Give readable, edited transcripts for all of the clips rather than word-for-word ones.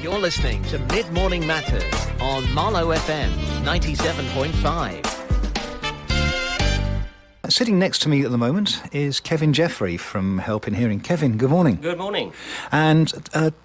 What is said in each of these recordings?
You're listening to Mid-Morning Matters on Marlow FM 97.5. Sitting next to me at the moment is Kevin Jeffery from Help in Hearing. Kevin, good morning. Good morning. And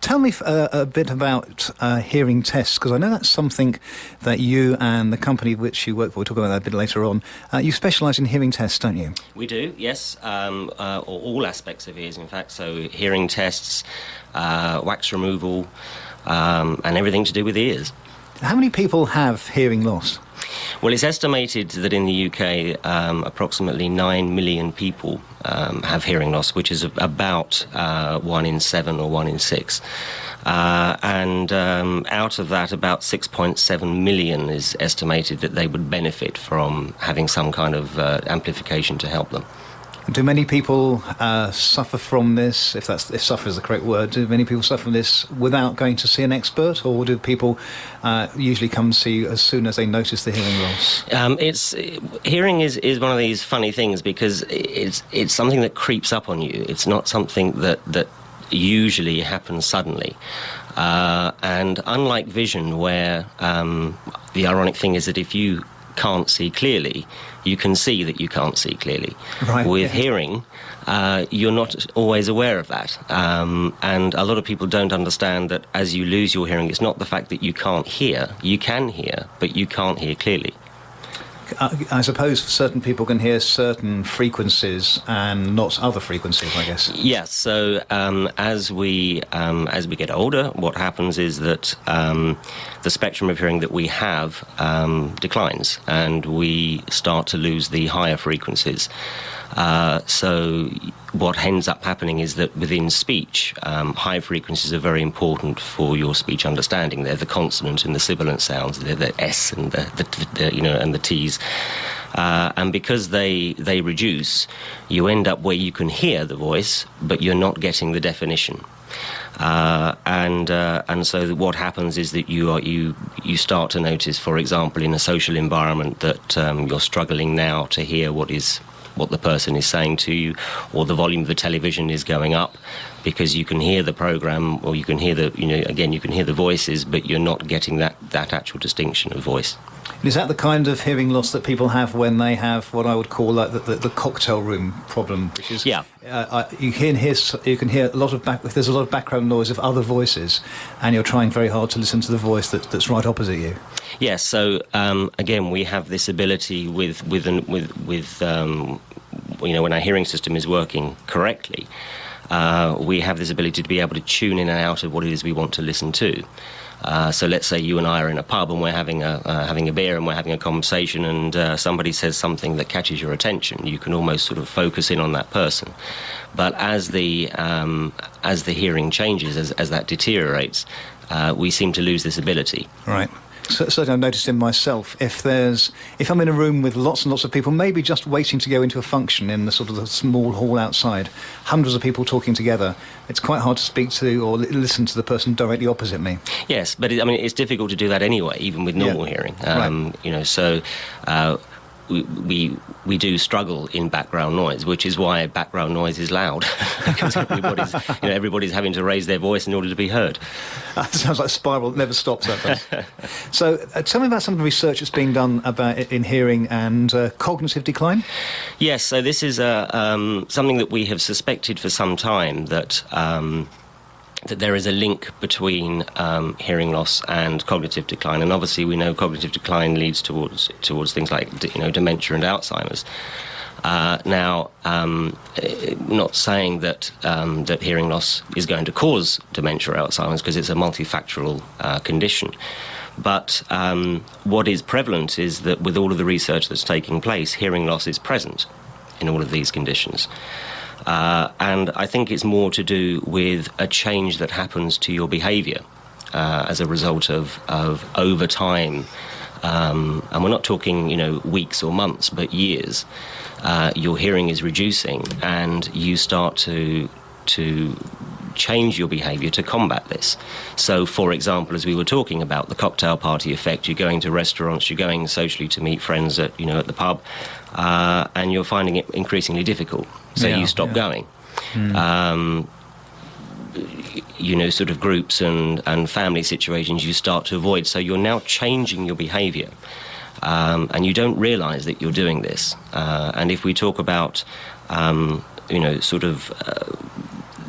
tell me a bit about hearing tests, because I know that's something that you and the company which you work for, we'll talk about that a bit later on, you specialise in hearing tests, don't you? We do, yes, all aspects of ears, in fact, so hearing tests, wax removal, and everything to do with ears. How many people have hearing loss? Well, it's estimated that in the UK, approximately 9 million people have hearing loss, which is about 1 in 7 or 1 in 6. And out of that, about 6.7 million is estimated that they would benefit from having some kind of amplification to help them. Do many people suffer from this, if suffer is the correct word, do many people suffer from this without going to see an expert, or do people usually come to see you as soon as they notice the hearing loss? Hearing is one of these funny things because it's something that creeps up on you. It's not something that usually happens suddenly. And unlike vision, where the ironic thing is that if you can't see clearly, you can see that you can't see clearly. Right. With hearing, you're not always aware of that. And a lot of people don't understand that as you lose your hearing, it's not the fact that you can't hear. You can hear, but you can't hear clearly. I suppose certain people can hear certain frequencies and not other frequencies, I guess. Yes, so as we get older, what happens is that the spectrum of hearing that we have declines, and we start to lose the higher frequencies. So what ends up happening is that within speech, high frequencies are very important for your speech understanding. They're the consonant and the sibilant sounds. They're the S and the T's. And because they reduce, you end up where you can hear the voice, but you're not getting the definition. And so what happens is that you start to notice, for example, in a social environment that you're struggling now to hear what the person is saying to you, or the volume of the television is going up, because you can hear the program, or you can hear you can hear the voices, but you're not getting that actual distinction of voice. Is that the kind of hearing loss that people have when they have what I would call like the cocktail room problem, which is you can hear a lot of there's a lot of background noise of other voices, and you're trying very hard to listen to the voice that's right opposite you. Yes, so again, we have this ability with when our hearing system is working correctly, we have this ability to be able to tune in and out of what it is we want to listen to. So let's say you and I are in a pub and we're having a beer and we're having a conversation, and somebody says something that catches your attention. You can almost sort of focus in on that person. But as the hearing changes, as that deteriorates, we seem to lose this ability. Right. Certainly I've noticed in myself, if I'm in a room with lots and lots of people, maybe just waiting to go into a function in the sort of the small hall outside, hundreds of people talking together, it's quite hard to speak to or listen to the person directly opposite me. Yes, but it's difficult to do that anyway, even with normal hearing. Right. So we do struggle in background noise, which is why background noise is loud, because everybody's having to raise their voice in order to be heard. That sounds like a spiral that never stops, that does. So tell me about some of the research that's being done about in hearing and cognitive decline. Yes, so this is something that we have suspected for some time, that there is a link between hearing loss and cognitive decline, and obviously we know cognitive decline leads towards things like dementia and Alzheimer's. Now, not saying that hearing loss is going to cause dementia or Alzheimer's, because it's a multifactorial condition. But what is prevalent is that with all of the research that's taking place, hearing loss is present in all of these conditions. And I think it's more to do with a change that happens to your behaviour as a result of over time. And we're not talking, weeks or months, but years. Your hearing is reducing, and you start to change your behaviour to combat this. So, for example, as we were talking about the cocktail party effect, you're going to restaurants, you're going socially to meet friends at the pub, and you're finding it increasingly difficult. So you stop going. sort of groups and family situations you start to avoid. So you're now changing your behaviour, and you don't realise that you're doing this. And if we talk about,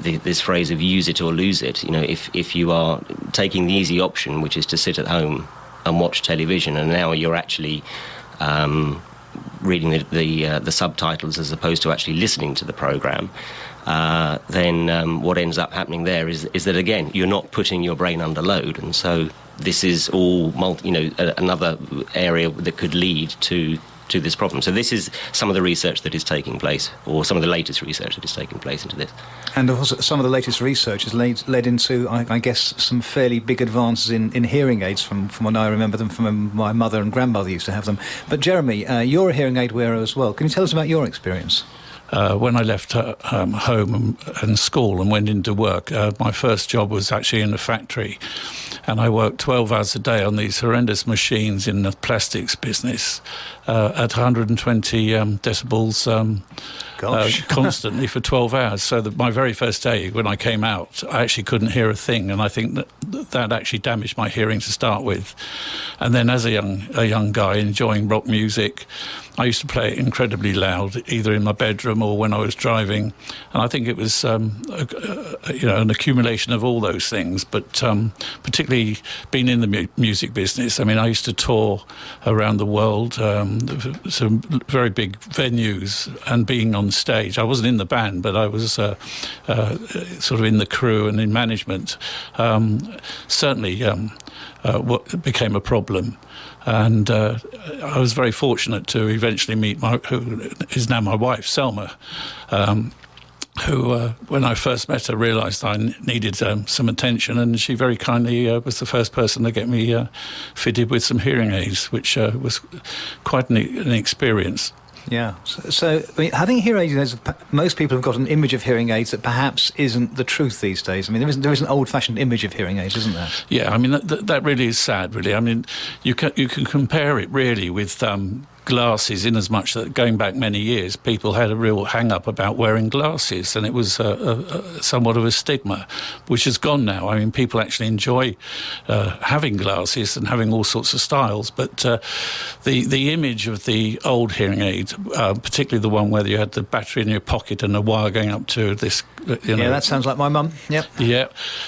this phrase of use it or lose it, if you are taking the easy option, which is to sit at home and watch television, and now you're actually reading the subtitles as opposed to actually listening to the programme, then what ends up happening there is that, again, you're not putting your brain under load, and so this is all another area that could lead to this problem. So this is some of the research that is taking place, or some of the latest research that is taking place into this. And also some of the latest research has led into, I guess, some fairly big advances in hearing aids from when I remember them, from when my mother and grandmother used to have them. But Jeremy, you're a hearing aid wearer as well. Can you tell us about your experience? When I left home and school and went into work, my first job was actually in a factory, and I worked 12 hours a day on these horrendous machines in the plastics business at 120 decibels constantly for 12 hours. So that my very first day when I came out, I actually couldn't hear a thing, and I think that actually damaged my hearing to start with. And then as a young guy enjoying rock music, I used to play it incredibly loud, either in my bedroom or when I was driving. And I think it was an accumulation of all those things, but particularly being in the music business. I mean, I used to tour around the world, some very big venues, and being on stage. I wasn't in the band, but I was sort of in the crew and in management. Certainly what became a problem. And I was very fortunate to eventually meet who is now my wife, Selma, who, when I first met her, realised I needed some attention, and she very kindly was the first person to get me fitted with some hearing aids, which was quite an experience. Yeah. So I mean, having hearing aids, most people have got an image of hearing aids that perhaps isn't the truth these days. I mean, there is an old-fashioned image of hearing aids, isn't there? Yeah, I mean, that really is sad, really. I mean, you can compare it really with glasses, in as much that going back many years, people had a real hang-up about wearing glasses, and it was somewhat of a stigma, which has gone now. I mean, people actually enjoy having glasses and having all sorts of styles, but the image of the old hearing aid, particularly the one where you had the battery in your pocket and a wire going up to this, Yeah, that sounds like my mum. Yep. Yeah,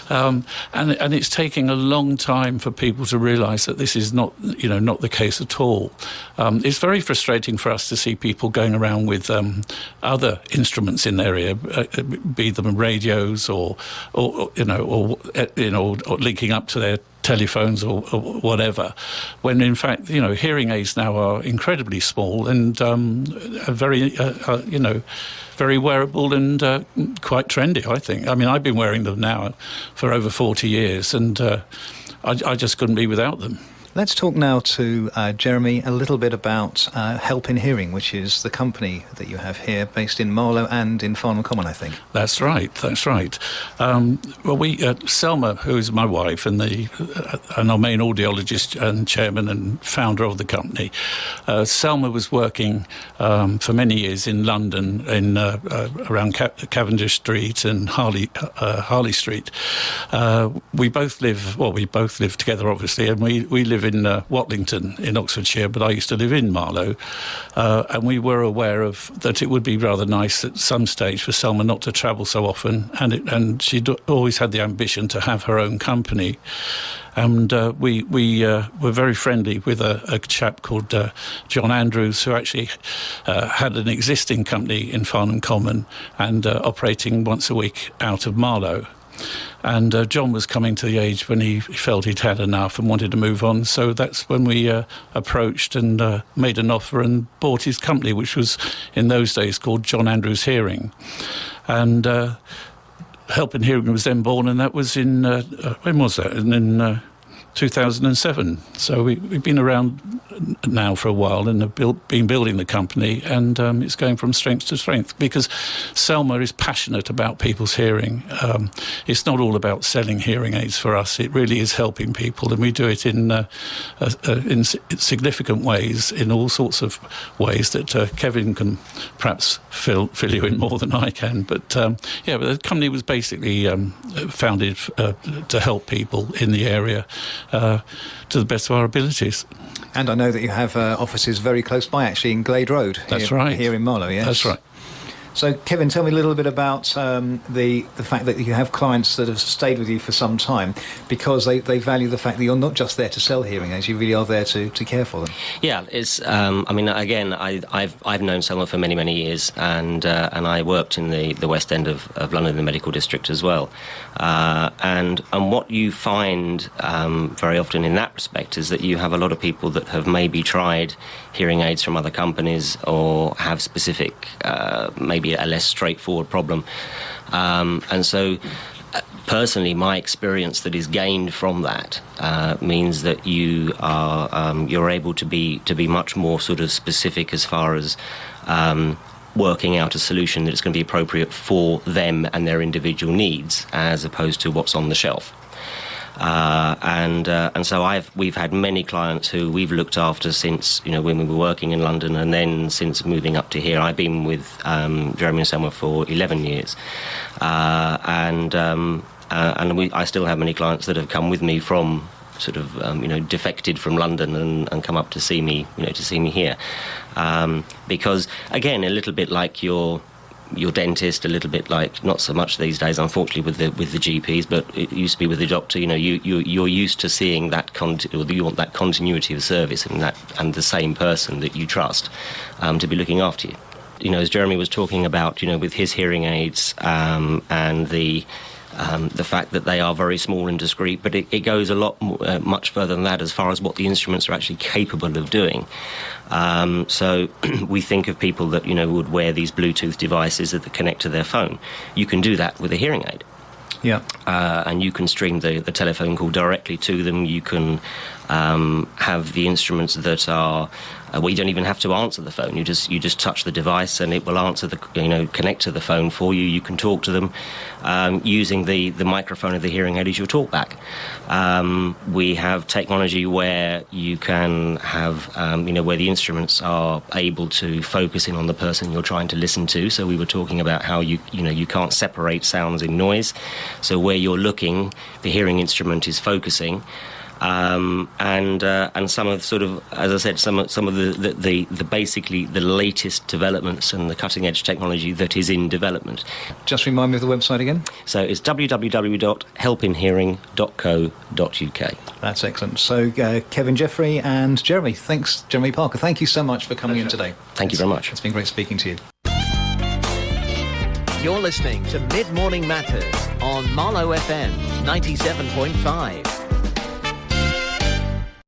and it's taking a long time for people to realise that this is not the case at all. It's very frustrating for us to see people going around with other instruments in their ear, be them radios or linking up to their telephones or whatever, when in fact hearing aids now are incredibly small and very very wearable and quite trendy, I think. I mean, I've been wearing them now for over 40 years, and I just couldn't be without them. Let's talk now to Jeremy a little bit about Help in Hearing, which is the company that you have here, based in Marlow and in Farnham Common, I think. That's right. Well, Selma, who is my wife and our main audiologist and chairman and founder of the company, Selma was working for many years in London, around Cavendish Street and Harley Street. We both live together, obviously, and we live in Watlington in Oxfordshire, but I used to live in Marlow, and we were aware of that it would be rather nice at some stage for Selma not to travel so often, and she'd always had the ambition to have her own company. And we were very friendly with a chap called John Andrews, who actually had an existing company in Farnham Common and operating once a week out of Marlow. And John was coming to the age when he felt he'd had enough and wanted to move on. So that's when we approached and made an offer and bought his company, which was in those days called John Andrews Hearing. And Help in Hearing was then born, and that was in, when was that? In 2007. So we've been around now for a while and have been building the company, and it's going from strength to strength because Selma is passionate about people's hearing. It's not all about selling hearing aids for us. It really is helping people, and we do it in significant ways, in all sorts of ways that Kevin can perhaps fill you in more than I can. But but the company was basically founded to help people in the area to the best of our abilities. And I know that you have offices very close by, actually, in Glade Road. That's right. Here in Marlow, yes? That's right. So, Kevin, tell me a little bit about the fact that you have clients that have stayed with you for some time because they value the fact that you're not just there to sell hearing aids, you really are there to care for them. Yeah, it's. I mean, again, I've known Selma for many, many years, and I worked in the West End of London, the medical district as well. And what you find very often in that respect is that you have a lot of people that have maybe tried hearing aids from other companies or have specific maybe a less straightforward problem. And so personally, my experience that is gained from that means that you're able to be much more sort of specific as far as working out a solution that is going to be appropriate for them and their individual needs, as opposed to what's on the shelf. And so we've had many clients who we've looked after since, when we were working in London, and then since moving up to here. I've been with Jeremy and Selma for 11 years, and I still have many clients that have come with me from sort of defected from London and come up to see me here, because again, a little bit like your dentist, a little bit like, not so much these days, unfortunately, with the GPs, but it used to be with the doctor. You're used to seeing that you want that continuity of service and the same person that you trust to be looking after you. As Jeremy was talking about, with his hearing aids and the fact that they are very small and discreet, but it goes a lot much further than that as far as what the instruments are actually capable of doing. So we think of people that would wear these Bluetooth devices that connect to their phone. You can do that with a hearing aid. Yeah. And you can stream the telephone call directly to them. You can have the instruments that are you don't even have to answer the phone. You just touch the device and it will answer connect to the phone for you. You can talk to them using the microphone of the hearing aid as your talkback. We have technology where you can have where the instruments are able to focus in on the person you're trying to listen to. So we were talking about how you can't separate sounds in noise. So where you're looking, the hearing instrument is focusing. And some of sort of, as I said, some of the basically the latest developments and the cutting edge technology that is in development. Just remind me of the website again. So it's www.helpinhearing.co.uk. That's excellent. So Kevin, Jeffrey, and Jeremy. Thanks, Jeremy Parker. Thank you so much for coming in today. Thank you very much. It's been great speaking to you. You're listening to Mid Morning Matters on Marlow FM 97.5.